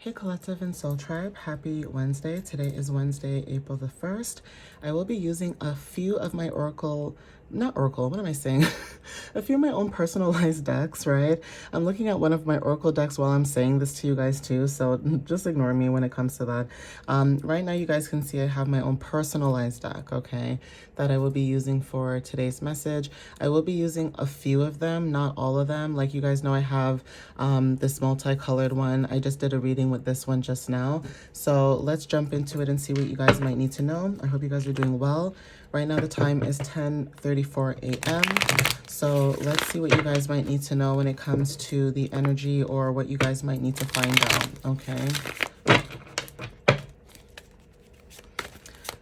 Hey Collective and Soul Tribe, happy Wednesday. Today is Wednesday, April the 1st. I will be using a few of my a few of my own personalized decks, right? I'm looking at one of my Oracle decks while I'm saying this to you guys too, so just ignore me when it comes to that. Right now you guys can see I have my own personalized deck, okay, that I will be using for today's message. I will be using a few of them, not all of them. Like you guys know, I have this multicolored one. I just did a reading with this one just now. So let's jump into it and see what you guys might need to know. I hope you guys are doing well. Right now the time is 10:34 a.m. So let's see what you guys might need to know when it comes to the energy or what you guys might need to find out, okay?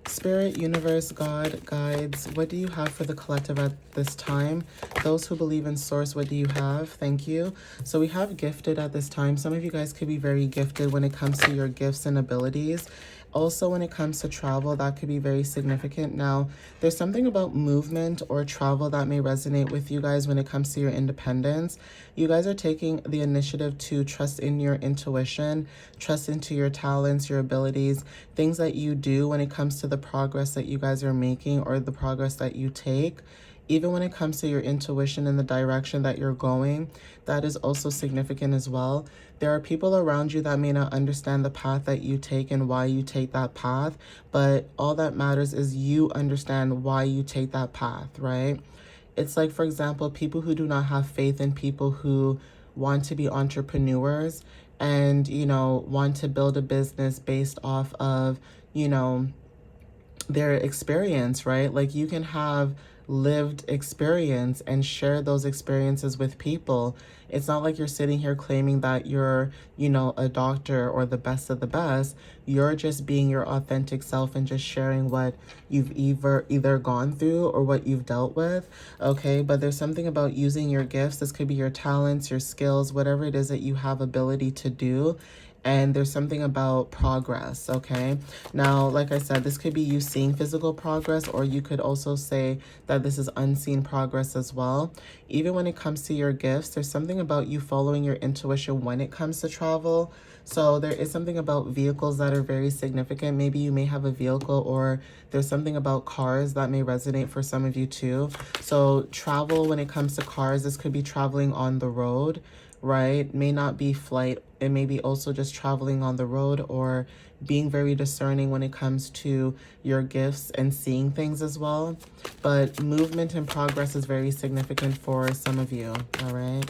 Spirit, universe, God, guides, what do you have for the collective at this time? Those who believe in source, what do you have? Thank you. So we have gifted at this time. Some of you guys could be very gifted when it comes to your gifts and abilities. Also, when it comes to travel, that could be very significant. Now, there's something about movement or travel that may resonate with you guys when it comes to your independence. You guys are taking the initiative to trust in your intuition, trust into your talents, your abilities, things that you do when it comes to the progress that you guys are making or the progress that you take. Even when it comes to your intuition and the direction that you're going, that is also significant as well. There are people around you that may not understand the path that you take and why you take that path, but all that matters is you understand why you take that path, right? It's like, for example, people who do not have faith in people who want to be entrepreneurs and, want to build a business based off of, their experience, right? Like you can have lived experience and share those experiences with people. It's not like you're sitting here claiming that you're, a doctor or the best of the best. You're just being your authentic self and just sharing what you've either gone through or what you've dealt with, okay? But there's something about using your gifts. This could be your talents, your skills, whatever it is that you have ability to do. And there's something about progress, okay? Now, like I said, this could be you seeing physical progress, or you could also say that this is unseen progress as well. Even when it comes to your gifts, there's something about you following your intuition when it comes to travel. So there is something about vehicles that are very significant. Maybe you may have a vehicle, or there's something about cars that may resonate for some of you too. So travel, when it comes to cars, this could be traveling on the road, right? May not be flight. It may be also just traveling on the road or being very discerning when it comes to your gifts and seeing things as well. But movement and progress is very significant for some of you, all right?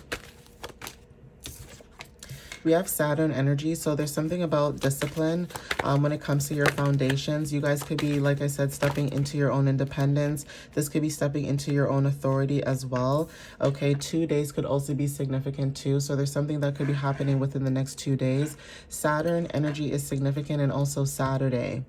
We have Saturn energy, so there's something about discipline when it comes to your foundations. You guys could be, like I said, stepping into your own independence. This could be stepping into your own authority as well. Okay, 2 days could also be significant too. So there's something that could be happening within the next 2 days. Saturn energy is significant, and also Saturday.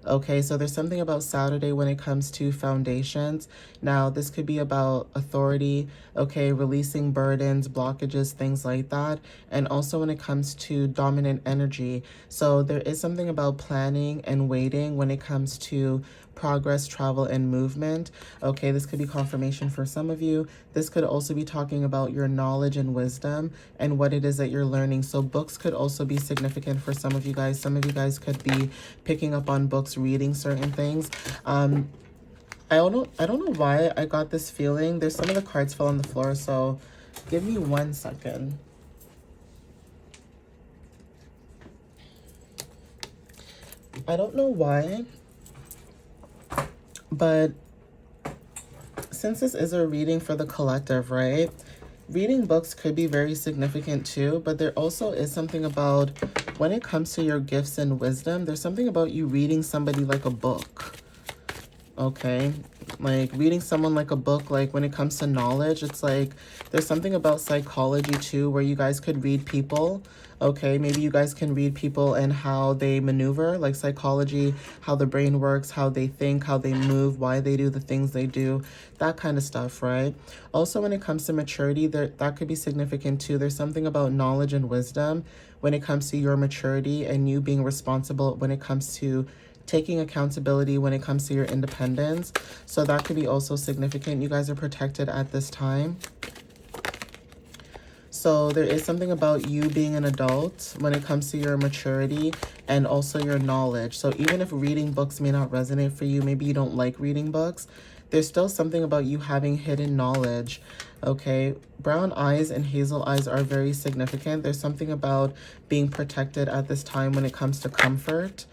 Okay, so there's something about Saturday when it comes to foundations. Now, this could be about authority, okay, releasing burdens, blockages, things like that. And also when it comes to dominant energy. So there is something about planning and waiting when it comes to progress, travel, and movement. Okay, this could be confirmation for some of you. This could also be talking about your knowledge and wisdom and what it is that you're learning. So books could also be significant for some of you guys. Some of you guys could be picking up on books, reading certain things. I don't know why I got this feeling. There's some of the cards fell on the floor, so give me 1 second. I don't know why, but since this is a reading for the collective, right? Reading books could be very significant too, but there also is something about when it comes to your gifts and wisdom, there's something about you reading somebody like a book, okay? Like reading someone like a book, like when it comes to knowledge, it's like there's something about psychology too, where you guys could read people. Okay, maybe you guys can read people and how they maneuver, like psychology, how the brain works, how they think, how they move, why they do the things they do, that kind of stuff, right? Also, when it comes to maturity, that could be significant too. There's something about knowledge and wisdom when it comes to your maturity and you being responsible when it comes to taking accountability when it comes to your independence. So that could be also significant. You guys are protected at this time. So there is something about you being an adult when it comes to your maturity and also your knowledge. So even if reading books may not resonate for you, maybe you don't like reading books, there's still something about you having hidden knowledge. Okay, brown eyes and hazel eyes are very significant. There's something about being protected at this time when it comes to comfort.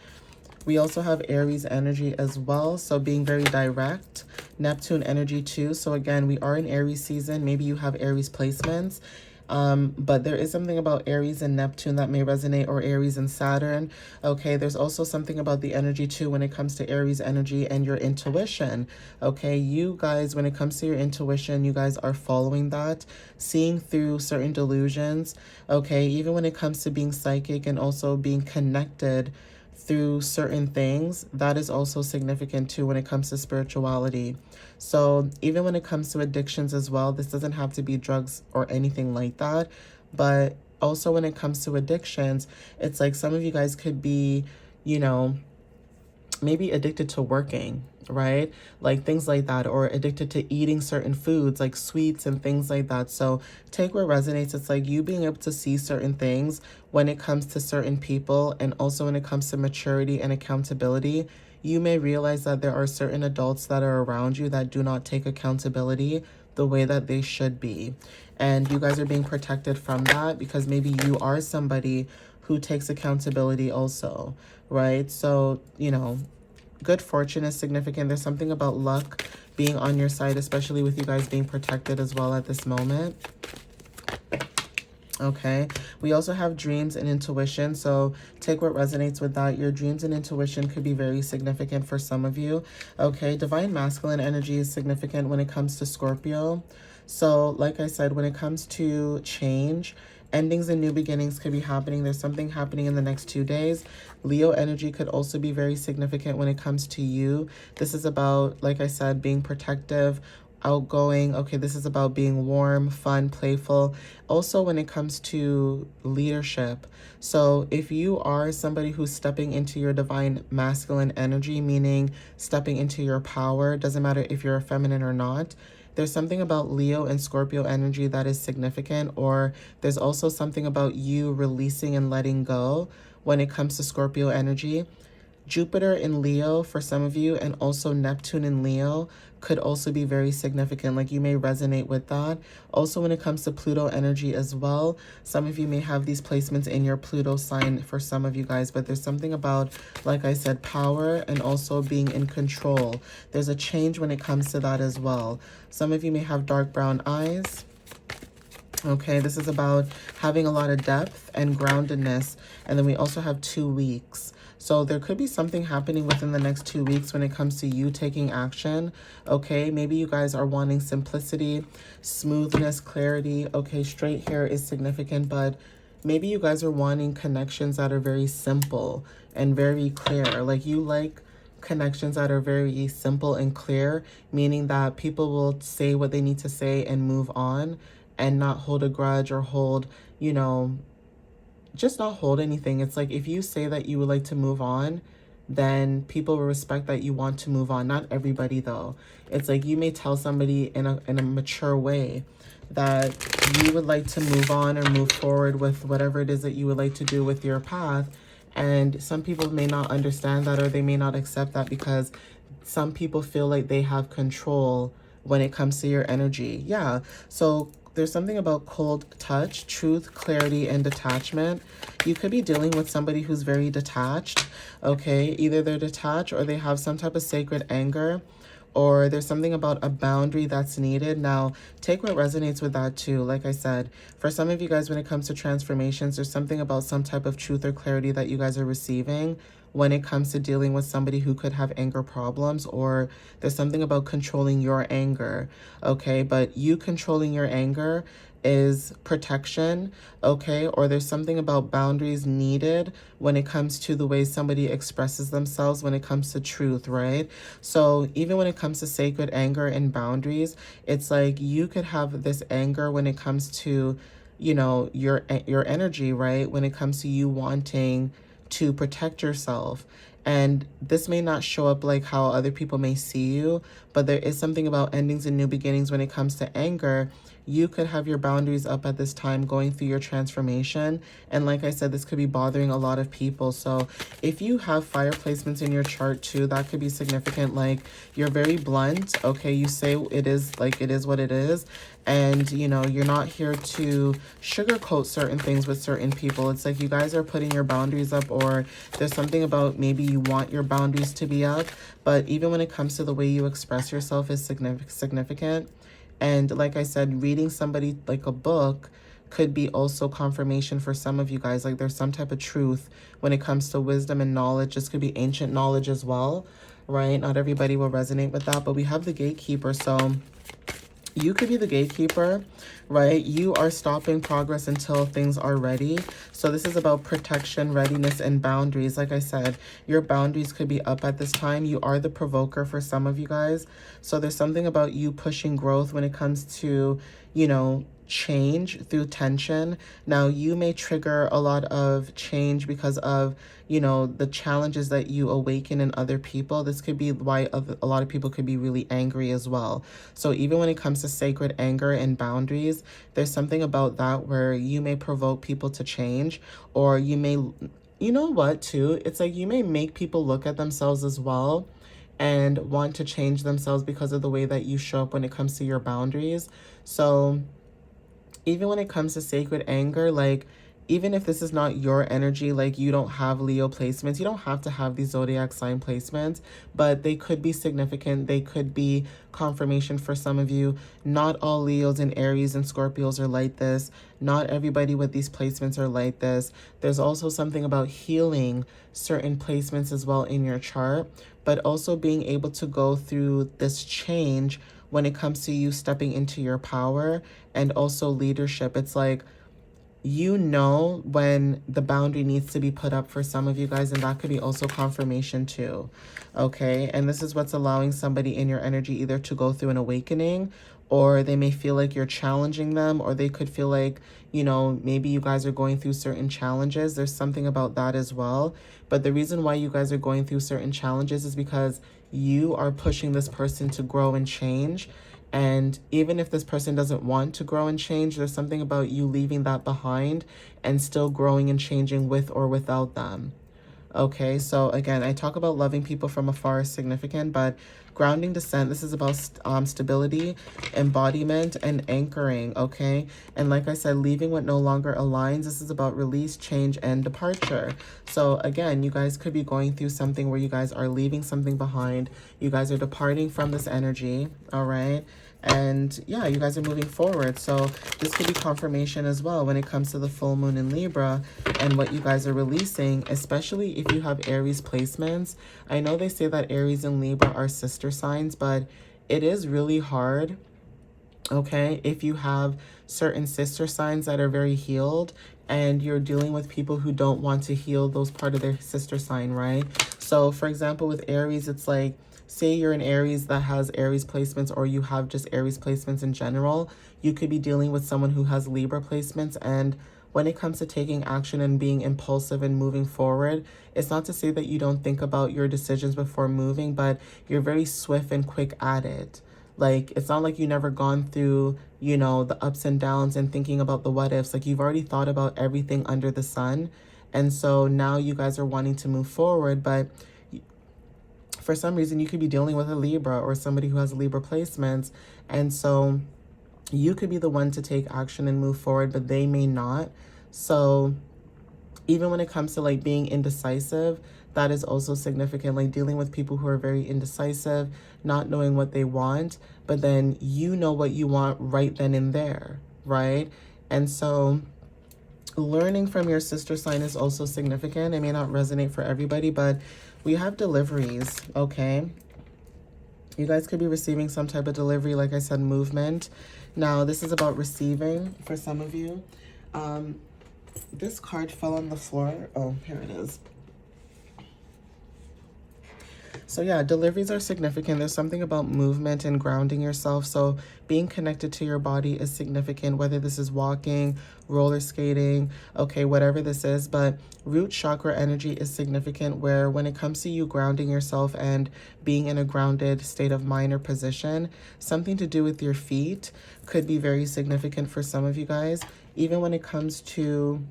We also have Aries energy as well, so being very direct. Neptune energy too. So again, we are in Aries season. Maybe you have Aries placements. But there is something about Aries and Neptune that may resonate, or Aries and Saturn. Okay, there's also something about the energy too when it comes to Aries energy and your intuition. Okay, you guys, when it comes to your intuition, you guys are following that, seeing through certain delusions. Okay, even when it comes to being psychic and also being connected through certain things, that is also significant too when it comes to spirituality. So even when it comes to addictions as well, this doesn't have to be drugs or anything like that, but also when it comes to addictions, it's like some of you guys could be, you know, maybe addicted to working, right? Like things like that, or addicted to eating certain foods like sweets and things like that. So take what resonates. It's like you being able to see certain things when it comes to certain people, and also when it comes to maturity and accountability. You may realize that there are certain adults that are around you that do not take accountability the way that they should be. And you guys are being protected from that because maybe you are somebody who takes accountability also, right? So, you know, good fortune is significant. There's something about luck being on your side, especially with you guys being protected as well at this moment. Okay, we also have dreams and intuition. So take what resonates with that. Your dreams and intuition could be very significant for some of you. Okay, divine masculine energy is significant when it comes to Scorpio. So like I said, when it comes to change, endings and new beginnings could be happening. There's something happening in the next 2 days. Leo energy could also be very significant when it comes to you. This is about, like I said, being protective, outgoing. Okay, this is about being warm, fun, playful. Also when it comes to leadership. So if you are somebody who's stepping into your divine masculine energy, meaning stepping into your power, doesn't matter if you're a feminine or not, there's something about Leo and Scorpio energy that is significant, or there's also something about you releasing and letting go when it comes to Scorpio energy. Jupiter in Leo for some of you, and also Neptune in Leo could also be very significant. Like you may resonate with that. Also when it comes to Pluto energy as well, some of you may have these placements in your Pluto sign for some of you guys, but there's something about, like I said, power and also being in control. There's a change when it comes to that as well. Some of you may have dark brown eyes. Okay, this is about having a lot of depth and groundedness. And then we also have 2 weeks. So there could be something happening within the next 2 weeks when it comes to you taking action. Okay, maybe you guys are wanting simplicity, smoothness, clarity. Okay, straight hair is significant, but maybe you guys are wanting connections that are very simple and very clear. Like you like connections that are very simple and clear, meaning that people will say what they need to say and move on and not hold a grudge or hold, you know, just not hold anything. It's like if you say that you would like to move on, then people will respect that you want to move on. Not everybody though. It's like you may tell somebody in a mature way that you would like to move on or move forward with whatever it is that you would like to do with your path. And some people may not understand that, or they may not accept that because some people feel like they have control when it comes to your energy. Yeah. So there's something about cold touch, truth, clarity, and detachment. You could be dealing with somebody who's very detached, okay? Either they're detached or they have some type of sacred anger, or there's something about a boundary that's needed. Now, take what resonates with that too. Like I said, for some of you guys, when it comes to transformations, there's something about some type of truth or clarity that you guys are receiving when it comes to dealing with somebody who could have anger problems, or there's something about controlling your anger, okay? But you controlling your anger is protection, okay? Or there's something about boundaries needed when it comes to the way somebody expresses themselves when it comes to truth, right? So even when it comes to sacred anger and boundaries, it's like you could have this anger when it comes to, you know, your energy, right? When it comes to you wanting to protect yourself And this may not show up like how other people may see you, but there is something about endings and new beginnings when it comes to anger. You could have your boundaries up at this time going through your transformation. And like I said, this could be bothering a lot of people. So if you have fire placements in your chart too, that could be significant. Like, you're very blunt. Okay, you say it is like it is what it is. And, you know, you're not here to sugarcoat certain things with certain people. It's like you guys are putting your boundaries up, or there's something about maybe you want your boundaries to be up. But even when it comes to the way you express yourself is significant. And like I said, reading somebody like a book could be also confirmation for some of you guys. Like, there's some type of truth when it comes to wisdom and knowledge. This could be ancient knowledge as well, right? Not everybody will resonate with that, but we have the gatekeeper. So you could be the gatekeeper, right? You are stopping progress until things are ready. So this is about protection, readiness, and boundaries. Like I said, your boundaries could be up at this time. You are the provoker for some of you guys. So there's something about you pushing growth when it comes to, you know, change through tension. Now, you may trigger a lot of change because of, you know, the challenges that you awaken in other people. This could be why a lot of people could be really angry as well. So even when it comes to sacred anger and boundaries, there's something about that where you may provoke people to change, or you may, you know what, too? It's like you may make people look at themselves as well and want to change themselves because of the way that you show up when it comes to your boundaries. So even when it comes to sacred anger, like, even if this is not your energy, like you don't have Leo placements, you don't have to have these zodiac sign placements, but they could be significant. They could be confirmation for some of you. Not all Leos and Aries and Scorpios are like this. Not everybody with these placements are like this. There's also something about healing certain placements as well in your chart, but also being able to go through this change when it comes to you stepping into your power and also leadership. It's like, you know when the boundary needs to be put up for some of you guys, and that could be also confirmation too. Okay, and this is what's allowing somebody in your energy either to go through an awakening, or they may feel like you're challenging them, or they could feel like, you know, maybe you guys are going through certain challenges. There's something about that as well. But the reason why you guys are going through certain challenges is because you are pushing this person to grow and change. And even if this person doesn't want to grow and change, there's something about you leaving that behind and still growing and changing with or without them. Okay, so again, I talk about loving people from afar is significant, but grounding descent, this is about stability, embodiment, and anchoring, okay? And like I said, leaving what no longer aligns, this is about release, change, and departure. So again, you guys could be going through something where you guys are leaving something behind. You guys are departing from this energy, all right? And yeah, you guys are moving forward. So this could be confirmation as well when it comes to the full moon in Libra and what you guys are releasing, especially if you have Aries placements. I know they say that Aries and Libra are sister signs, but it is really hard, okay, if you have certain sister signs that are very healed and you're dealing with people who don't want to heal those part of their sister sign, right? So for example, with Aries, it's like, say you're an Aries that has Aries placements, or you have just Aries placements in general, you could be dealing with someone who has Libra placements. And when it comes to taking action and being impulsive and moving forward, it's not to say that you don't think about your decisions before moving, but you're very swift and quick at it. Like, it's not like you never gone through, you know, the ups and downs and thinking about the what ifs. Like, you've already thought about everything under the sun. And so now you guys are wanting to move forward, but for some reason you could be dealing with a Libra or somebody who has Libra placements. And so you could be the one to take action and move forward, but they may not. So even when it comes to like being indecisive, that is also significant. Like dealing with people who are very indecisive, not knowing what they want, but then you know what you want right then and there, right? And so learning from your sister sign is also significant. It may not resonate for everybody, but we have deliveries, okay? You guys could be receiving some type of delivery, like I said, movement. Now, this is about receiving for some of you. This card fell on the floor. Oh, here it is. So yeah, deliveries are significant. There's something about movement and grounding yourself. So being connected to your body is significant, whether this is walking, roller skating, okay, whatever this is. But root chakra energy is significant, where when it comes to you grounding yourself and being in a grounded state of mind or position, something to do with your feet could be very significant for some of you guys. Even when it comes to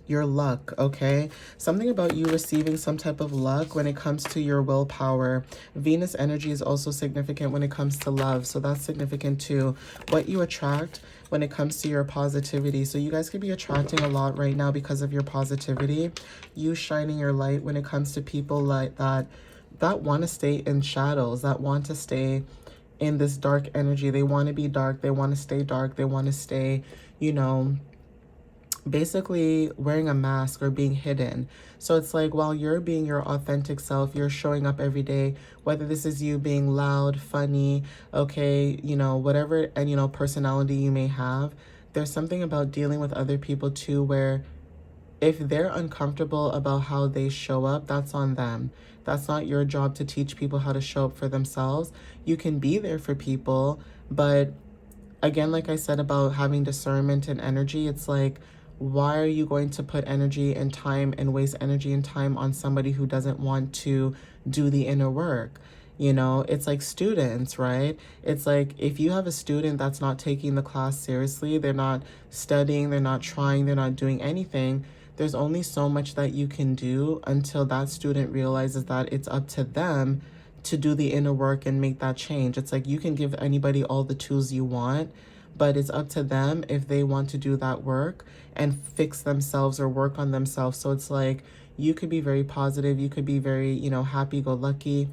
your luck, okay? Something about you receiving some type of luck when it comes to your willpower. Venus energy is also significant when it comes to love, so that's significant too. What you attract when it comes to your positivity. So you guys could be attracting a lot right now because of your positivity. You shining your light when it comes to people like that want to stay in shadows, that want to stay in this dark energy. They want to be dark, they want to stay dark, they want to stay, you know, basically wearing a mask or being hidden. So it's like while you're being your authentic self, you're showing up every day, whether this is you being loud, funny, okay, you know, whatever, and you know, personality you may have. There's something about dealing with other people too, where if they're uncomfortable about how they show up, that's on them. That's not your job to teach people how to show up for themselves. You can be there for people, but again, like I said about having discernment and energy, it's like, why are you going to put energy and time and waste energy and time on somebody who doesn't want to do the inner work? You know, it's like students, right? It's like if you have a student that's not taking the class seriously, they're not studying, they're not trying, they're not doing anything, there's only so much that you can do until that student realizes that it's up to them to do the inner work and make that change. It's like you can give anybody all the tools you want, but it's up to them if they want to do that work and fix themselves or work on themselves. So it's like you could be very positive, you could be very, you know, happy go lucky.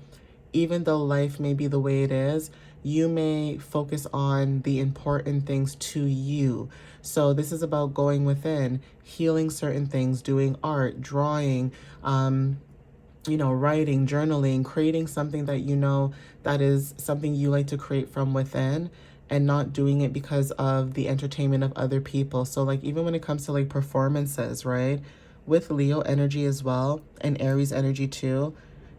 Even though life may be the way it is, you may focus on the important things to you. So this is about going within, healing certain things, doing art, drawing, you know, writing, journaling, creating something that you know that is something you like to create from within, and not doing it because of the entertainment of other people. So like even when it comes to like performances, right? With Leo energy as well and Aries energy too,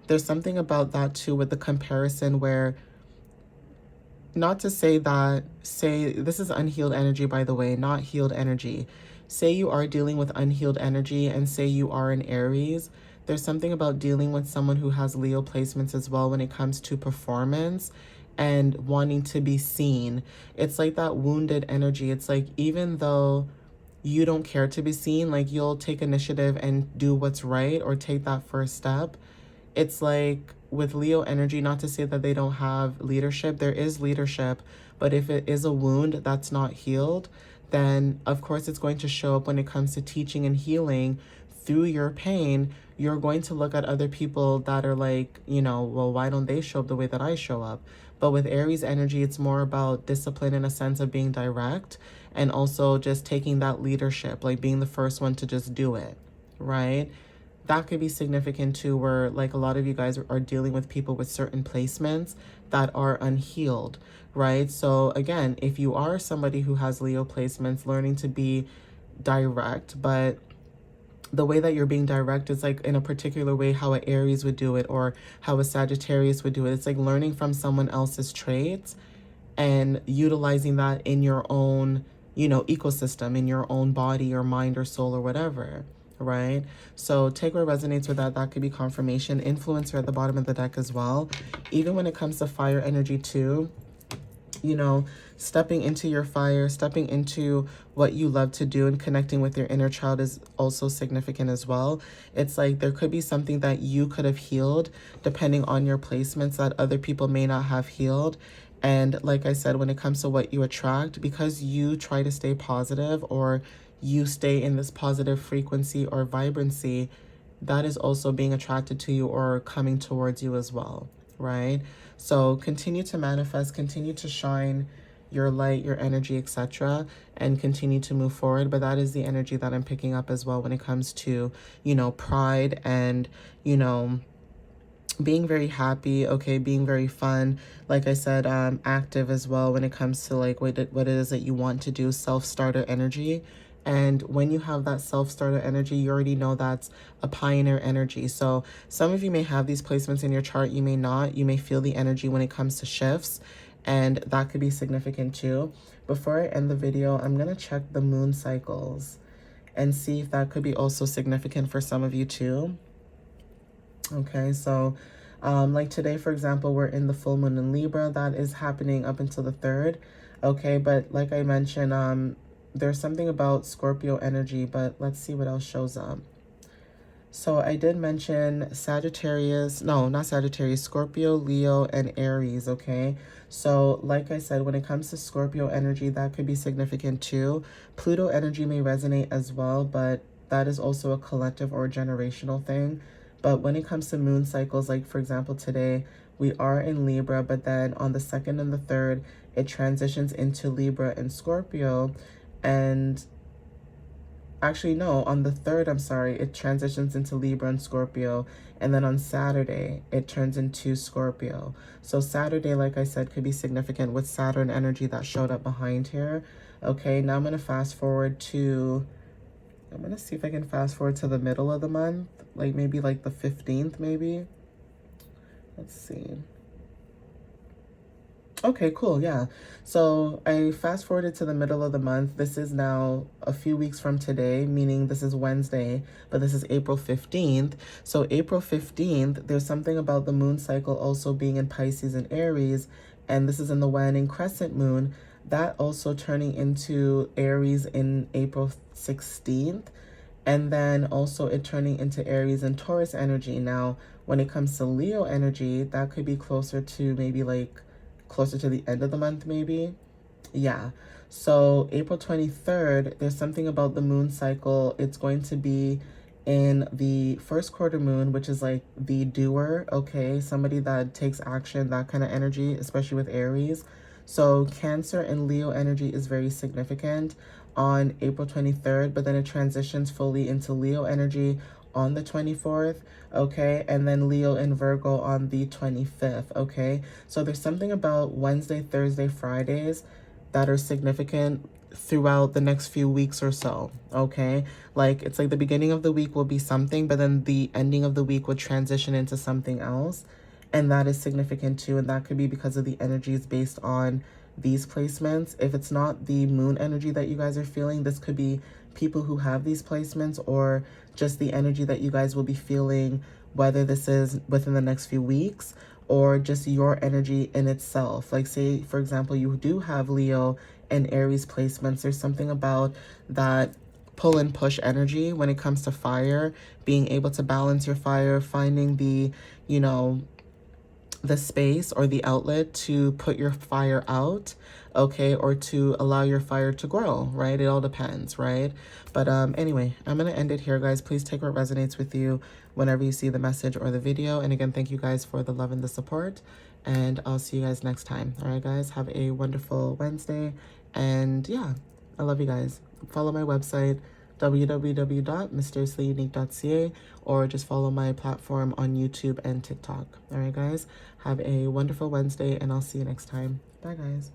there's something about that too with the comparison where, not to say that, say this is unhealed energy, by the way, not healed energy. Say you are dealing with unhealed energy and say you are an Aries, there's something about dealing with someone who has Leo placements as well when it comes to performance and wanting to be seen. It's like that wounded energy. It's like even though you don't care to be seen, like you'll take initiative and do what's right or take that first step. It's like with Leo energy, not to say that they don't have leadership, there is leadership, but if it is a wound that's not healed, then of course it's going to show up when it comes to teaching and healing through your pain. You're going to look at other people that are like, you know, well, why don't they show up the way that I show up? But with Aries energy, it's more about discipline in a sense of being direct and also just taking that leadership, like being the first one to just do it, right? That could be significant too, where like a lot of you guys are dealing with people with certain placements that are unhealed, right? So again, if you are somebody who has Leo placements, learning to be direct, but the way that you're being direct is like in a particular way how an Aries would do it or how a Sagittarius would do it. It's like learning from someone else's traits and utilizing that in your own, you know, ecosystem, in your own body or mind or soul or whatever, right? So take what resonates with that. That could be confirmation. Influencer at the bottom of the deck as well. Even when it comes to fire energy too, you know, stepping into your fire, stepping into what you love to do and connecting with your inner child is also significant as well. It's like there could be something that you could have healed depending on your placements that other people may not have healed. And like I said, when it comes to what you attract, because you try to stay positive or you stay in this positive frequency or vibrancy, that is also being attracted to you or coming towards you as well, right? So continue to manifest, continue to shine your light, your energy, etc., and continue to move forward. But that is the energy that I'm picking up as well when it comes to, you know, pride and, you know, being very happy, okay, being very fun, like I said, active as well when it comes to like what it is that you want to do, self-starter energy And when you have that self-starter energy, you already know that's a pioneer energy. So some of you may have these placements in your chart, you may not. You may feel the energy when it comes to shifts, and that could be significant too. Before I end the video, I'm going to check the moon cycles and see if that could be also significant for some of you too. Okay, so like today, for example, we're in the full moon in Libra. That is happening up until the 3rd. Okay, but like I mentioned, there's something about Scorpio energy, but let's see what else shows up. So I did mention Sagittarius, no, not Sagittarius, Scorpio, Leo, and Aries, okay? So like I said, when it comes to Scorpio energy, that could be significant too. Pluto energy may resonate as well, but that is also a collective or generational thing. But when it comes to moon cycles, like for example, today, we are in Libra, but then on the 2nd and the 3rd, it transitions into Libra and Scorpio. And actually, no, on the 3rd, I'm sorry, it transitions into Libra and Scorpio. And then on Saturday, it turns into Scorpio. So Saturday, like I said, could be significant with Saturn energy that showed up behind here. Okay, now I'm going to fast forward to, I'm going to see if I can fast forward to the middle of the month. Like maybe like the 15th, maybe. Let's see. Okay, cool. Yeah. So I fast forwarded to the middle of the month. This is now a few weeks from today, meaning this is Wednesday, but this is April 15th. So April 15th, there's something about the moon cycle also being in Pisces and Aries, and this is in the waning crescent moon, that also turning into Aries in April 16th. And then also it turning into Aries and Taurus energy. Now, when it comes to Leo energy, that could be closer to maybe like closer to the end of the month, maybe. Yeah. So April 23rd, there's something about the moon cycle. It's going to be in the first quarter moon, which is like the doer, okay? Somebody that takes action, that kind of energy, especially with Aries. So Cancer and Leo energy is very significant on April 23rd, but then it transitions fully into Leo energy on the 24th, okay? And then Leo and Virgo on the 25th, okay? So there's something about Wednesday, Thursday, Fridays that are significant throughout the next few weeks or so, okay? Like, it's like the beginning of the week will be something, but then the ending of the week will transition into something else. And that is significant too. And that could be because of the energies based on these placements. If it's not the moon energy that you guys are feeling, this could be people who have these placements or just the energy that you guys will be feeling, whether this is within the next few weeks or just your energy in itself. Like say, for example, you do have Leo and Aries placements. There's something about that pull and push energy when it comes to fire, being able to balance your fire, finding the, you know, the space or the outlet to put your fire out, okay, or to allow your fire to grow, right? It all depends, right? But anyway, I'm gonna end it here, guys. Please take what resonates with you whenever you see the message or the video. And again, thank you guys for the love and the support, and I'll see you guys next time. All right, guys, have a wonderful Wednesday, and yeah, I love you guys. Follow my website, www.mysteriouslyunique.ca, or just follow my platform on YouTube and TikTok. All right, guys, have a wonderful Wednesday, and I'll see you next time. Bye, guys.